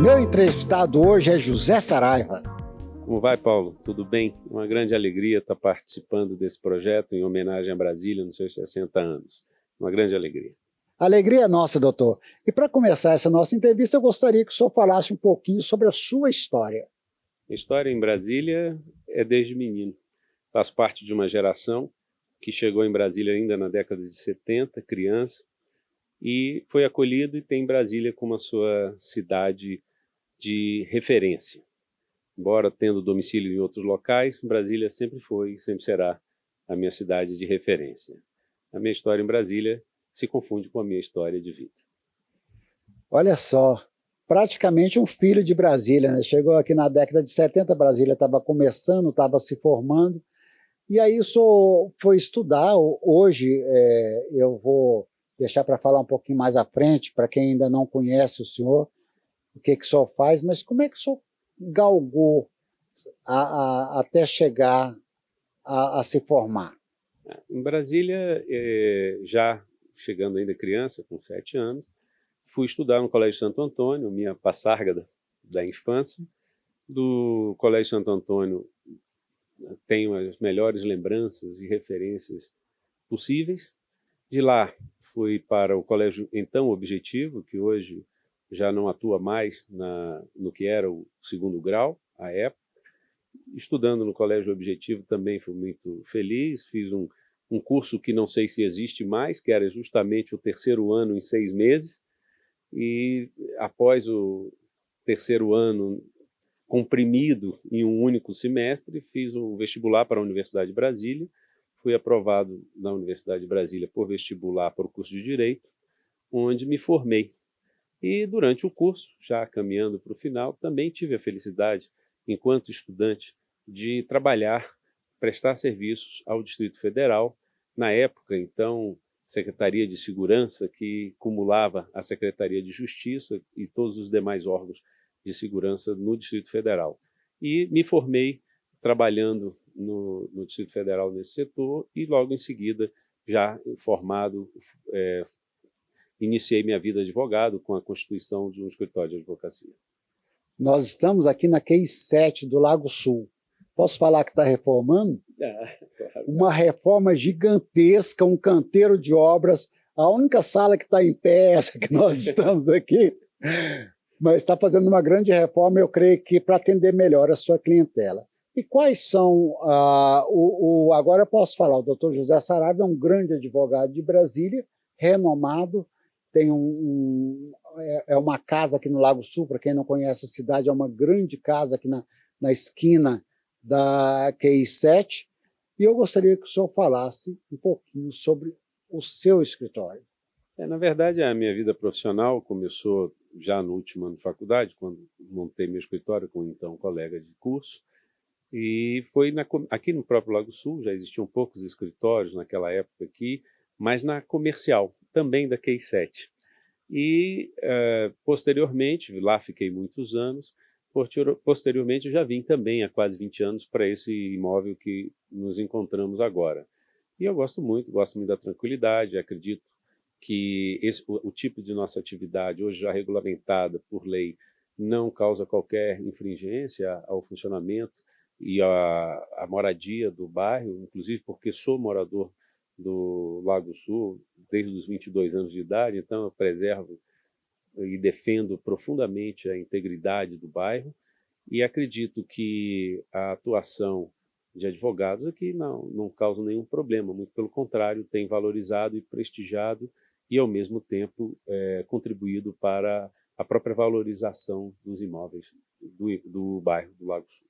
Meu entrevistado hoje é José Saraiva. Como vai, Paulo? Tudo bem? Uma grande alegria estar participando desse projeto em homenagem a Brasília nos seus 60 anos. Uma grande alegria. Alegria é nossa, doutor. E para começar essa nossa entrevista, eu gostaria que o senhor falasse um pouquinho sobre a sua história. A história em Brasília é desde menino. Faço parte de uma geração que chegou em Brasília ainda na década de 70, criança, e foi acolhido e tem Brasília como a sua cidade de referência. Embora tendo domicílio em outros locais, Brasília sempre foi e sempre será a minha cidade de referência. A minha história em Brasília se confunde com a minha história de vida. Olha só, praticamente um filho de Brasília, né? Chegou aqui na década de 70, Brasília estava começando, estava se formando, e aí o senhor foi estudar. Hoje eu vou deixar para falar um pouquinho mais à frente, para quem ainda não conhece o senhor, o que o senhor faz, mas como é que o senhor galgou até chegar a se formar? Em Brasília, já chegando ainda criança, com 7 anos, fui estudar no Colégio Santo Antônio, minha passarga da infância. Do Colégio Santo Antônio tenho as melhores lembranças e referências possíveis. De lá fui para o Colégio então Objetivo, que hoje já não atua mais no que era o segundo grau, à época. Estudando no Colégio Objetivo também fui muito feliz, fiz um curso que não sei se existe mais, que era justamente o 3º ano em 6 meses, e após o 3º ano comprimido em um único semestre, fiz o vestibular para a Universidade de Brasília, fui aprovado na Universidade de Brasília por vestibular para o curso de Direito, onde me formei. E durante o curso, já caminhando para o final, também tive a felicidade, enquanto estudante, de trabalhar, prestar serviços ao Distrito Federal, na época, então, Secretaria de Segurança, que cumulava a Secretaria de Justiça e todos os demais órgãos de segurança no Distrito Federal. E me formei trabalhando no Distrito Federal nesse setor e logo em seguida, já formado, iniciei minha vida de advogado com a constituição de um escritório de advocacia. Nós estamos aqui na QI 7 do Lago Sul. Posso falar que está reformando? Claro. Uma reforma gigantesca, um canteiro de obras. A única sala que está em pé é essa que nós estamos aqui, mas está fazendo uma grande reforma, eu creio que para atender melhor a sua clientela. E quais são, agora eu posso falar, o doutor José Saraiva é um grande advogado de Brasília, renomado, tem uma casa aqui no Lago Sul, para quem não conhece a cidade, é uma grande casa aqui na esquina da QI 7, e eu gostaria que o senhor falasse um pouquinho sobre o seu escritório. Na verdade, a minha vida profissional começou já no último ano de faculdade, quando montei meu escritório com então um colega de curso, e foi aqui no próprio Lago Sul, já existiam poucos escritórios naquela época aqui, mas na comercial, também da QI 7. E, posteriormente, lá fiquei muitos anos, posteriormente já vim também há quase 20 anos para esse imóvel que nos encontramos agora. E eu gosto muito da tranquilidade, acredito que o tipo de nossa atividade, hoje já regulamentada por lei, não causa qualquer infringência ao funcionamento e à moradia do bairro, inclusive porque sou morador do Lago Sul desde os 22 anos de idade, então eu preservo e defendo profundamente a integridade do bairro e acredito que a atuação de advogados aqui não causa nenhum problema, muito pelo contrário, tem valorizado e prestigiado e, ao mesmo tempo, contribuído para a própria valorização dos imóveis do bairro do Lago Sul.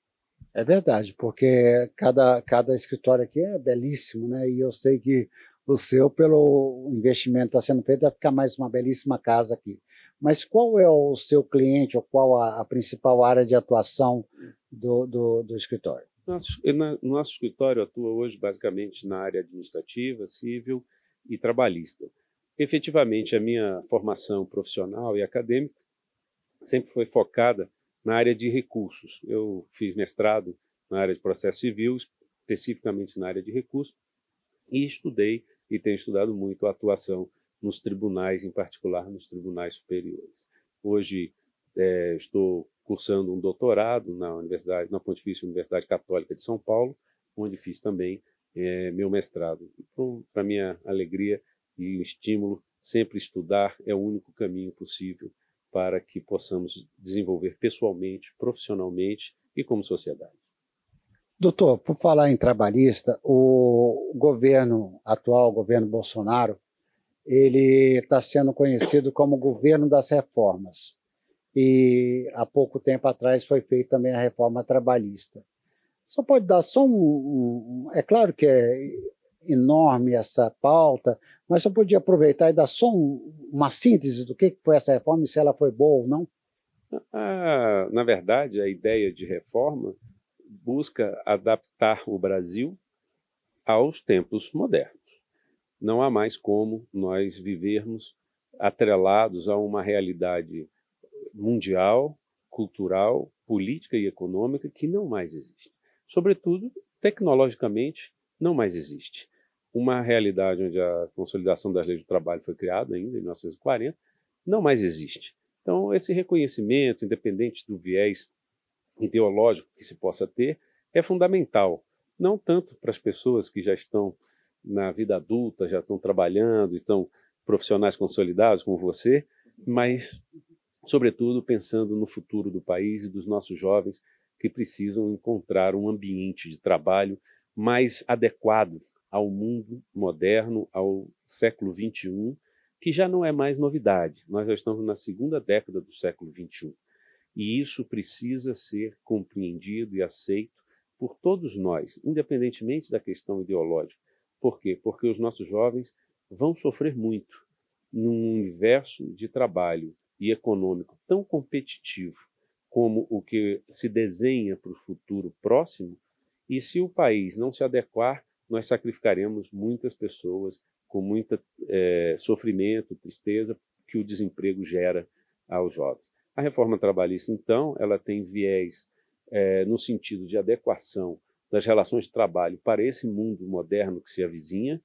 É verdade, porque cada escritório aqui é belíssimo, né? E eu sei que o seu, pelo investimento que está sendo feito, vai ficar mais uma belíssima casa aqui. Mas qual é o seu cliente, ou qual a principal área de atuação do escritório? Nosso escritório atua hoje basicamente na área administrativa, civil e trabalhista. Efetivamente, a minha formação profissional e acadêmica sempre foi focada na área de recursos. Eu fiz mestrado na área de processo civil, especificamente na área de recursos, e estudei e tenho estudado muito a atuação nos tribunais, em particular nos tribunais superiores. Hoje Estou cursando um doutorado na Pontifícia Universidade Católica de São Paulo, onde fiz também meu mestrado. Para minha alegria e estímulo, sempre estudar é o único caminho possível para que possamos desenvolver pessoalmente, profissionalmente e como sociedade. Doutor, por falar em trabalhista, o governo atual, o governo Bolsonaro, ele está sendo conhecido como o governo das reformas. E há pouco tempo atrás foi feita também a reforma trabalhista. Só pode dar só é claro que é enorme essa pauta, mas só podia aproveitar e dar só uma síntese do que foi essa reforma e se ela foi boa ou não? Na verdade, a ideia de reforma busca adaptar o Brasil aos tempos modernos. Não há mais como nós vivermos atrelados a uma realidade mundial, cultural, política e econômica que não mais existe. Sobretudo, tecnologicamente, não mais existe. Uma realidade onde a consolidação das leis do trabalho foi criada ainda em 1940, não mais existe. Então, esse reconhecimento, independente do viés ideológico que se possa ter, é fundamental. Não tanto para as pessoas que já estão na vida adulta, já estão trabalhando, estão profissionais consolidados como você, mas, sobretudo, pensando no futuro do país e dos nossos jovens que precisam encontrar um ambiente de trabalho mais adequado ao mundo moderno, ao século XXI, que já não é mais novidade. Nós já estamos na segunda década do século XXI. E isso precisa ser compreendido e aceito por todos nós, independentemente da questão ideológica. Por quê? Porque os nossos jovens vão sofrer muito num universo de trabalho e econômico tão competitivo como o que se desenha para o futuro próximo, e se o país não se adequar, nós sacrificaremos muitas pessoas com muito sofrimento, tristeza, que o desemprego gera aos jovens. A reforma trabalhista, então, ela tem viés no sentido de adequação das relações de trabalho para esse mundo moderno que se avizinha,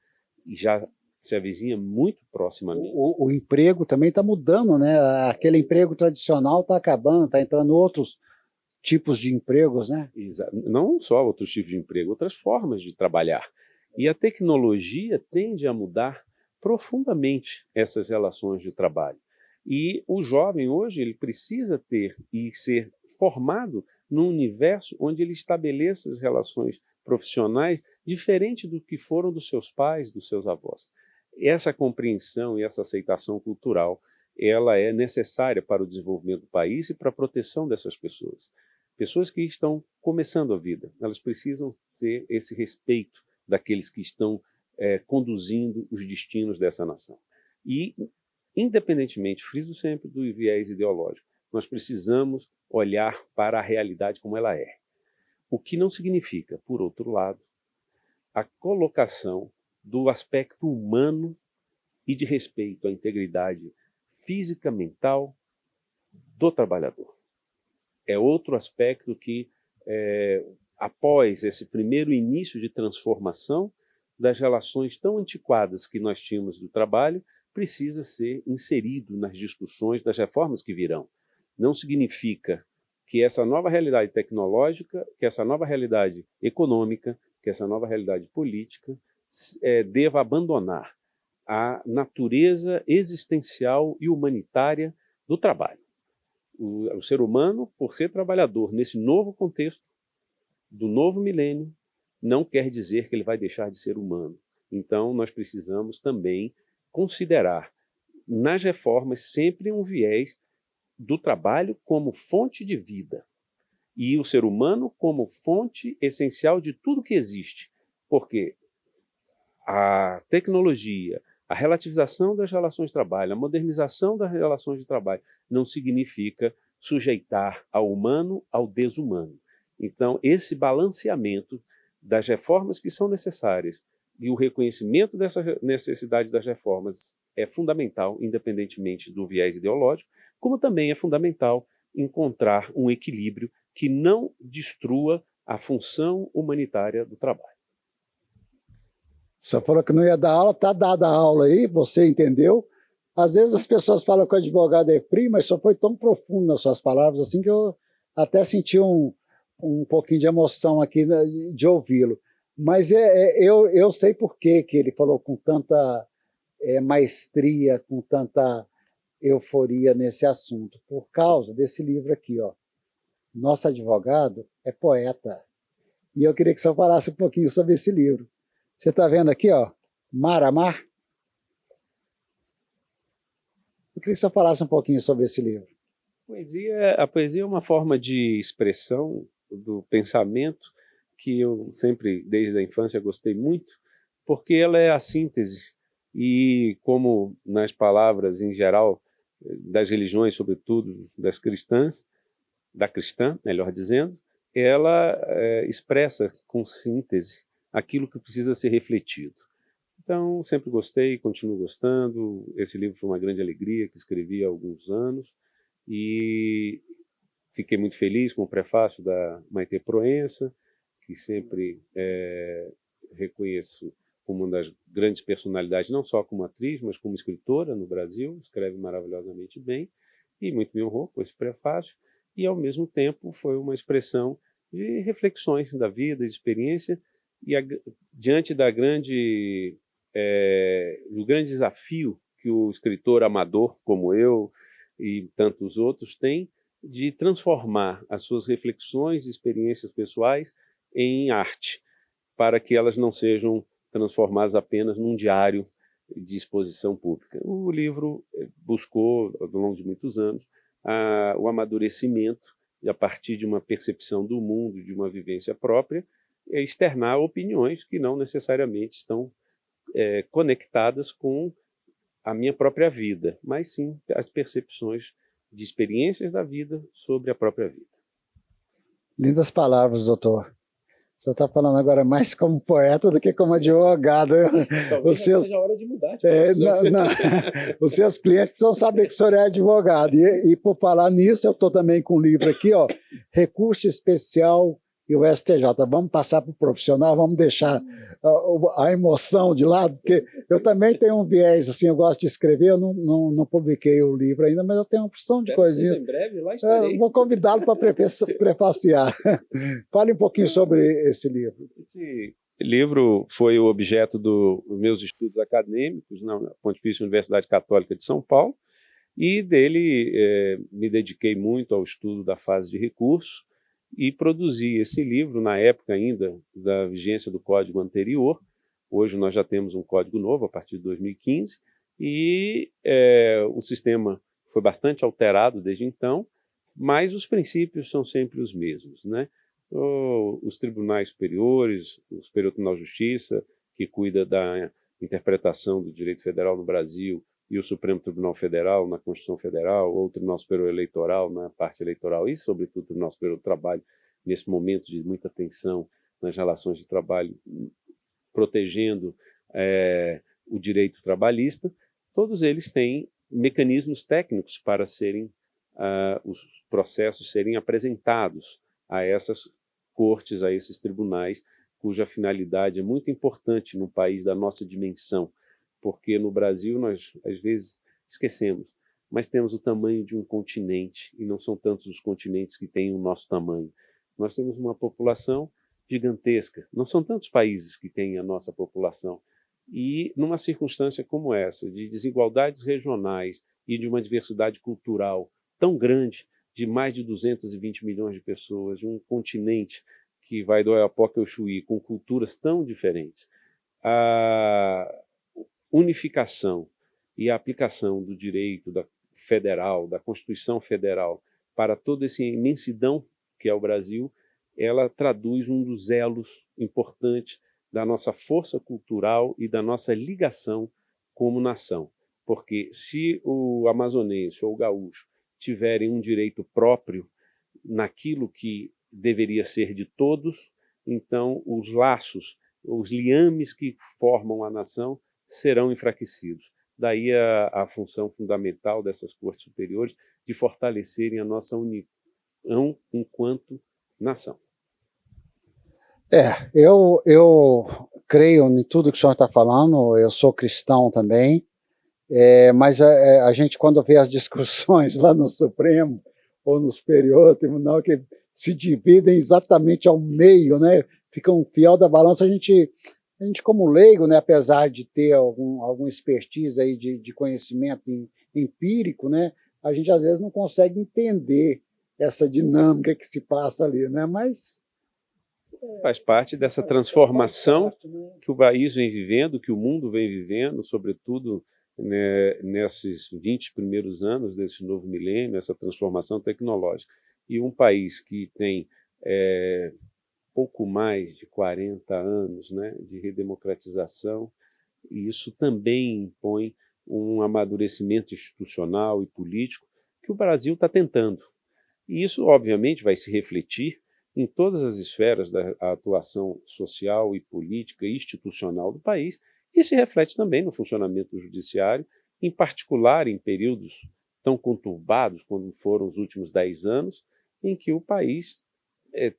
e já se avizinha muito proximamente. O emprego também está mudando, né? Aquele emprego tradicional está acabando, está entrando outros tipos de empregos, né? Não só outros tipos de emprego, outras formas de trabalhar. E a tecnologia tende a mudar profundamente essas relações de trabalho. E o jovem hoje ele precisa ter e ser formado num universo onde ele estabeleça as relações profissionais diferente do que foram dos seus pais, dos seus avós. Essa compreensão e essa aceitação cultural, ela é necessária para o desenvolvimento do país e para a proteção dessas pessoas. Pessoas que estão começando a vida, elas precisam ter esse respeito daqueles que estão conduzindo os destinos dessa nação. E, independentemente, friso sempre do viés ideológico, nós precisamos olhar para a realidade como ela é. O que não significa, por outro lado, a colocação do aspecto humano e de respeito à integridade física, mental do trabalhador. É outro aspecto que, após esse primeiro início de transformação das relações tão antiquadas que nós tínhamos do trabalho, precisa ser inserido nas discussões das reformas que virão. Não significa que essa nova realidade tecnológica, que essa nova realidade econômica, que essa nova realidade política deva abandonar a natureza existencial e humanitária do trabalho. O ser humano, por ser trabalhador nesse novo contexto do novo milênio, não quer dizer que ele vai deixar de ser humano. Então, nós precisamos também considerar nas reformas sempre um viés do trabalho como fonte de vida e o ser humano como fonte essencial de tudo que existe, porque a tecnologia, a relativização das relações de trabalho, a modernização das relações de trabalho não significa sujeitar ao humano ao desumano. Então, esse balanceamento das reformas que são necessárias e o reconhecimento dessa necessidade das reformas é fundamental, independentemente do viés ideológico, como também é fundamental encontrar um equilíbrio que não destrua a função humanitária do trabalho. Você falou que não ia dar aula, está dada a aula aí, você entendeu. Às vezes as pessoas falam que o advogado é frio, mas só foi tão profundo nas suas palavras assim que eu até senti um pouquinho de emoção aqui, né, de ouvi-lo. Mas eu sei por que ele falou com tanta maestria, com tanta euforia nesse assunto, por causa desse livro aqui, ó. Nosso advogado é poeta. E eu queria que você falasse um pouquinho sobre esse livro. Você está vendo aqui, ó, Mar a Mar? Eu queria que você falasse um pouquinho sobre esse livro. A poesia é uma forma de expressão do pensamento que eu sempre, desde a infância, gostei muito, porque ela é a síntese e, como nas palavras em geral das religiões, sobretudo das cristãs, da cristã, melhor dizendo, ela expressa com síntese aquilo que precisa ser refletido. Então, sempre gostei, continuo gostando. Esse livro foi uma grande alegria que escrevi há alguns anos e fiquei muito feliz com o prefácio da Maitê Proença, que sempre reconheço como uma das grandes personalidades, não só como atriz, mas como escritora no Brasil, escreve maravilhosamente bem, e muito me honrou com esse prefácio, e ao mesmo tempo foi uma expressão de reflexões da vida, de experiência, e diante do grande desafio que o escritor amador, como eu e tantos outros, tem de transformar as suas reflexões e experiências pessoais em arte, para que elas não sejam transformadas apenas num diário de exposição pública. O livro buscou, ao longo de muitos anos, o amadurecimento, e a partir de uma percepção do mundo, de uma vivência própria, externar opiniões que não necessariamente estão conectadas com a minha própria vida, mas sim as percepções de experiências da vida sobre a própria vida. Lindas palavras, doutor. O senhor está falando agora mais como poeta do que como advogado. Talvez seja a hora de mudar de os seus clientes precisam saber que o senhor é advogado. E por falar nisso, eu estou também com um livro aqui, ó, Recurso Especial e o STJ. Vamos passar para o profissional, vamos deixar a emoção de lado, porque eu também tenho um viés, assim, eu gosto de escrever, eu não publiquei o livro ainda, mas eu tenho uma porção de coisinhas. Em breve, lá estarei. Vou convidá-lo para prefaciar. Fale um pouquinho sobre esse livro. Esse livro foi o objeto dos meus estudos acadêmicos na Pontifícia Universidade Católica de São Paulo, e dele me dediquei muito ao estudo da fase de recurso, e produzi esse livro na época ainda da vigência do código anterior. Hoje nós já temos um código novo, a partir de 2015, e o sistema foi bastante alterado desde então, mas os princípios são sempre os mesmos, né? Os tribunais superiores, o Superior Tribunal de Justiça, que cuida da interpretação do direito federal no Brasil, e o Supremo Tribunal Federal na Constituição Federal, ou o Tribunal Superior Eleitoral na parte eleitoral, e, sobretudo, o Tribunal Superior do Trabalho, nesse momento de muita tensão nas relações de trabalho, protegendo o direito trabalhista. Todos eles têm mecanismos técnicos para os processos serem apresentados a essas cortes, a esses tribunais, cuja finalidade é muito importante num país da nossa dimensão, porque no Brasil nós, às vezes, esquecemos, mas temos o tamanho de um continente, e não são tantos os continentes que têm o nosso tamanho. Nós temos uma população gigantesca, não são tantos países que têm a nossa população, e numa circunstância como essa, de desigualdades regionais e de uma diversidade cultural tão grande, de mais de 220 milhões de pessoas, de um continente que vai do Oiapoque ao Chuí, com culturas tão diferentes, a unificação e a aplicação do direito federal, da Constituição Federal, para toda essa imensidão que é o Brasil, ela traduz um dos elos importantes da nossa força cultural e da nossa ligação como nação. Porque se o amazonense ou o gaúcho tiverem um direito próprio naquilo que deveria ser de todos, então os laços, os liames que formam a nação serão enfraquecidos. Daí a função fundamental dessas cortes superiores de fortalecerem a nossa união enquanto nação. Eu creio em tudo que o senhor está falando, eu sou cristão também, Mas a gente, quando vê as discussões lá no Supremo ou no Superior Tribunal, que se dividem exatamente ao meio, né? Fica um fiel da balança, a gente como leigo, né, apesar de ter algum expertise aí de conhecimento empírico, né, a gente às vezes não consegue entender essa dinâmica que se passa ali, né, mas faz parte dessa transformação que o país vem vivendo, que o mundo vem vivendo, sobretudo, né, nesses 20 primeiros anos desse novo milênio, essa transformação tecnológica. E um país que tem pouco mais de 40 anos, né, de redemocratização, e isso também impõe um amadurecimento institucional e político que o Brasil está tentando. E isso, obviamente, vai se refletir em todas as esferas da atuação social e política e institucional do país, e se reflete também no funcionamento do judiciário, em particular em períodos tão conturbados como foram os últimos 10 anos, em que o país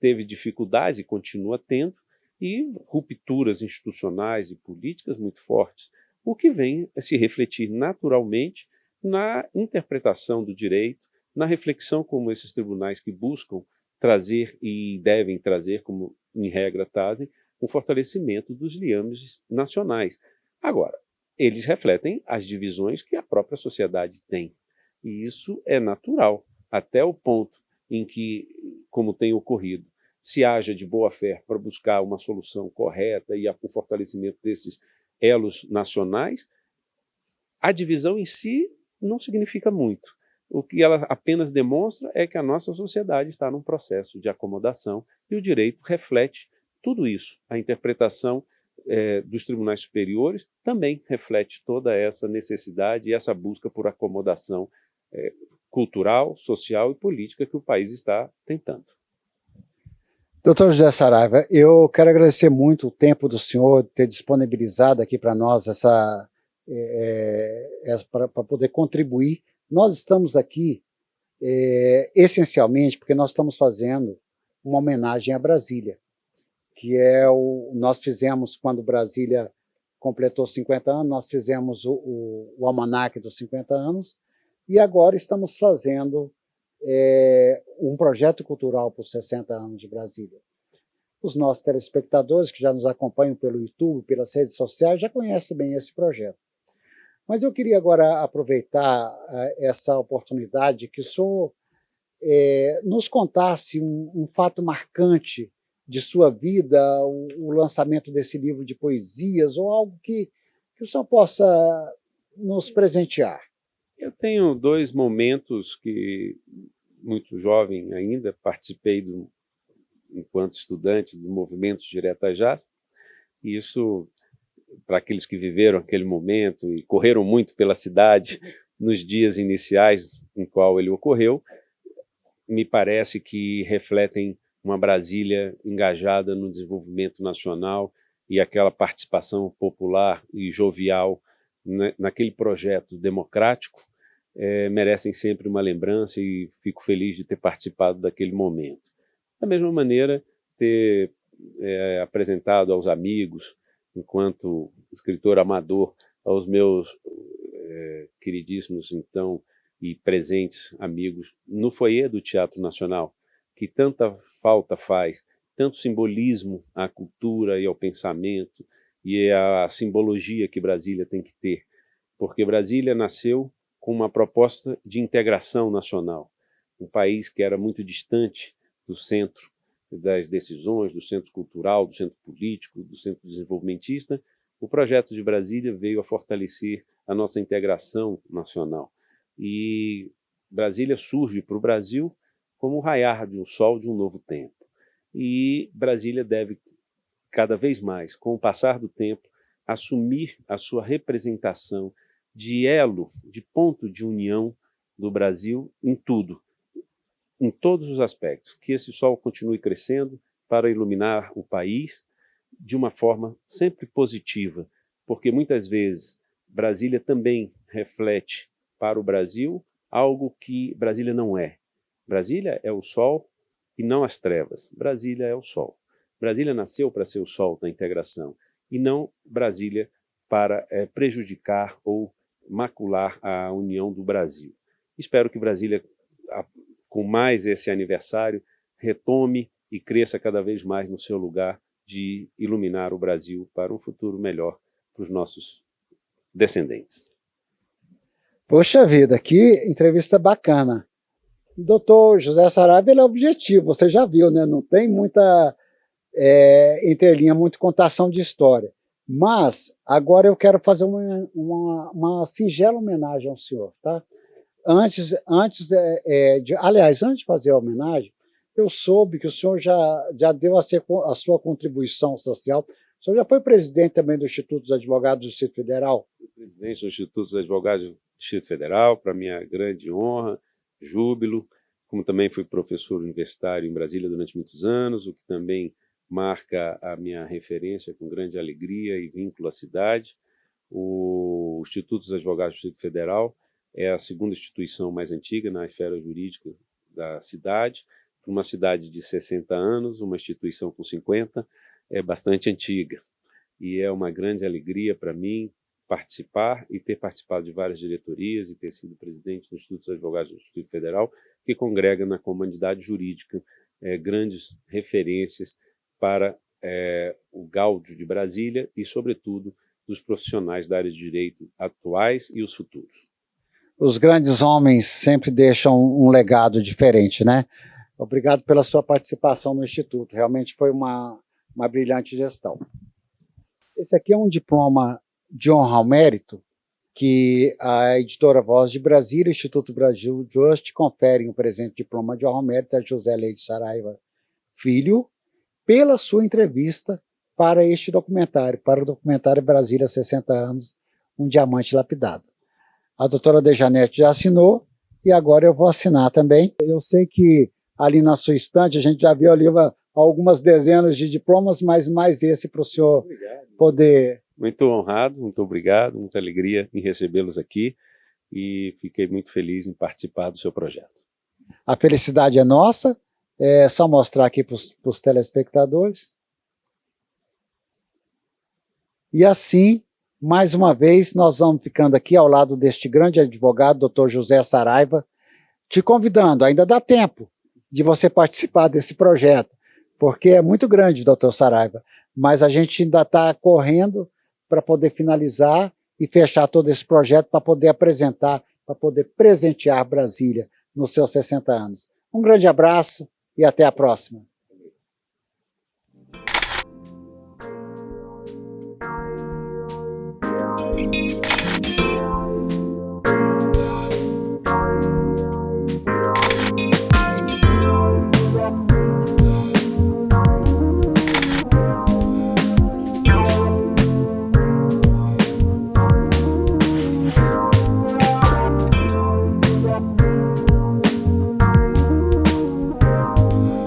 teve dificuldades e continua tendo, e rupturas institucionais e políticas muito fortes, o que vem a se refletir naturalmente na interpretação do direito, na reflexão como esses tribunais que buscam trazer e devem trazer, como em regra trazem, um fortalecimento dos liames nacionais. Agora, eles refletem as divisões que a própria sociedade tem, e isso é natural, até o ponto em que, como tem ocorrido, se haja de boa-fé para buscar uma solução correta e o fortalecimento desses elos nacionais, a divisão em si não significa muito. O que ela apenas demonstra é que a nossa sociedade está num processo de acomodação e o direito reflete tudo isso. A interpretação dos tribunais superiores também reflete toda essa necessidade e essa busca por acomodação cultural, social e política que o país está tentando. Doutor José Saraiva, eu quero agradecer muito o tempo do senhor ter disponibilizado aqui para nós para poder contribuir. Nós estamos aqui essencialmente porque nós estamos fazendo uma homenagem a Brasília, que nós fizemos quando Brasília completou 50 anos, nós fizemos o almanaque dos 50 anos, e agora estamos fazendo um projeto cultural para os 60 anos de Brasília. Os nossos telespectadores que já nos acompanham pelo YouTube, pelas redes sociais, já conhecem bem esse projeto. Mas eu queria agora aproveitar essa oportunidade que o senhor nos contasse um fato marcante de sua vida, o lançamento desse livro de poesias, ou algo que o senhor possa nos presentear. Eu tenho 2 momentos que, muito jovem ainda, participei, enquanto estudante, do movimento Direta Jazz. Isso, para aqueles que viveram aquele momento e correram muito pela cidade nos dias iniciais em qual ele ocorreu, me parece que refletem uma Brasília engajada no desenvolvimento nacional e aquela participação popular e jovial naquele projeto democrático, merecem sempre uma lembrança e fico feliz de ter participado daquele momento. Da mesma maneira, ter apresentado aos amigos, enquanto escritor amador, aos meus queridíssimos então e presentes amigos no foyer do Teatro Nacional, que tanta falta faz, tanto simbolismo à cultura e ao pensamento e à simbologia que Brasília tem que ter, porque Brasília nasceu com uma proposta de integração nacional, um país que era muito distante do centro das decisões, do centro cultural, do centro político, do centro desenvolvimentista. O projeto de Brasília veio a fortalecer a nossa integração nacional. E Brasília surge para o Brasil como o raiar de um sol de um novo tempo. E Brasília deve, cada vez mais, com o passar do tempo, assumir a sua representação de elo, de ponto de união do Brasil em tudo, em todos os aspectos. Que esse sol continue crescendo para iluminar o país de uma forma sempre positiva, porque muitas vezes Brasília também reflete para o Brasil algo que Brasília não é. Brasília é o sol e não as trevas. Brasília é o sol. Brasília nasceu para ser o sol da integração e não Brasília para prejudicar ou macular a união do Brasil. Espero que Brasília, com mais esse aniversário, retome e cresça cada vez mais no seu lugar de iluminar o Brasil para um futuro melhor para os nossos descendentes. Poxa vida, que entrevista bacana. O doutor José Saraiva, ele é objetivo, você já viu, né? Não tem muita entrelinha, muita contação de história. Mas agora eu quero fazer uma singela homenagem ao senhor, tá? Antes de fazer a homenagem, eu soube que o senhor já deu a sua contribuição social. O senhor já foi presidente também do Instituto dos Advogados do Distrito Federal? Fui presidente do Instituto dos Advogados do Distrito Federal, para minha grande honra, júbilo, como também fui professor universitário em Brasília durante muitos anos, o que também marca a minha referência com grande alegria e vínculo à cidade. O Instituto dos Advogados do Distrito Federal é a segunda instituição mais antiga na esfera jurídica da cidade. Para uma cidade de 60 anos, uma instituição com 50, é bastante antiga. E é uma grande alegria para mim participar e ter participado de várias diretorias e ter sido presidente do Instituto dos Advogados do Distrito Federal, que congrega na comunidade jurídica grandes referências para o gáudio de Brasília e, sobretudo, dos profissionais da área de direito atuais e os futuros. Os grandes homens sempre deixam um legado diferente, né? Obrigado pela sua participação no Instituto, realmente foi uma brilhante gestão. Esse aqui é um diploma de honra ao mérito que a editora Voz de Brasília e o Instituto Brasil Just conferem o presente diploma de honra ao mérito a José Leite Saraiva Filho, pela sua entrevista para este documentário, para o documentário Brasília 60 anos, um diamante lapidado. A doutora Dejanete já assinou e agora eu vou assinar também. Eu sei que ali na sua estante a gente já viu ali algumas dezenas de diplomas, mas mais esse para o senhor poder... Muito honrado, muito obrigado, muita alegria em recebê-los aqui e fiquei muito feliz em participar do seu projeto. A felicidade é nossa. É só mostrar aqui para os telespectadores. E assim, mais uma vez, nós vamos ficando aqui ao lado deste grande advogado, doutor José Saraiva, te convidando, ainda dá tempo de você participar desse projeto, porque é muito grande, doutor Saraiva, mas a gente ainda está correndo para poder finalizar e fechar todo esse projeto para poder apresentar, para poder presentear Brasília nos seus 60 anos. Um grande abraço e até a próxima.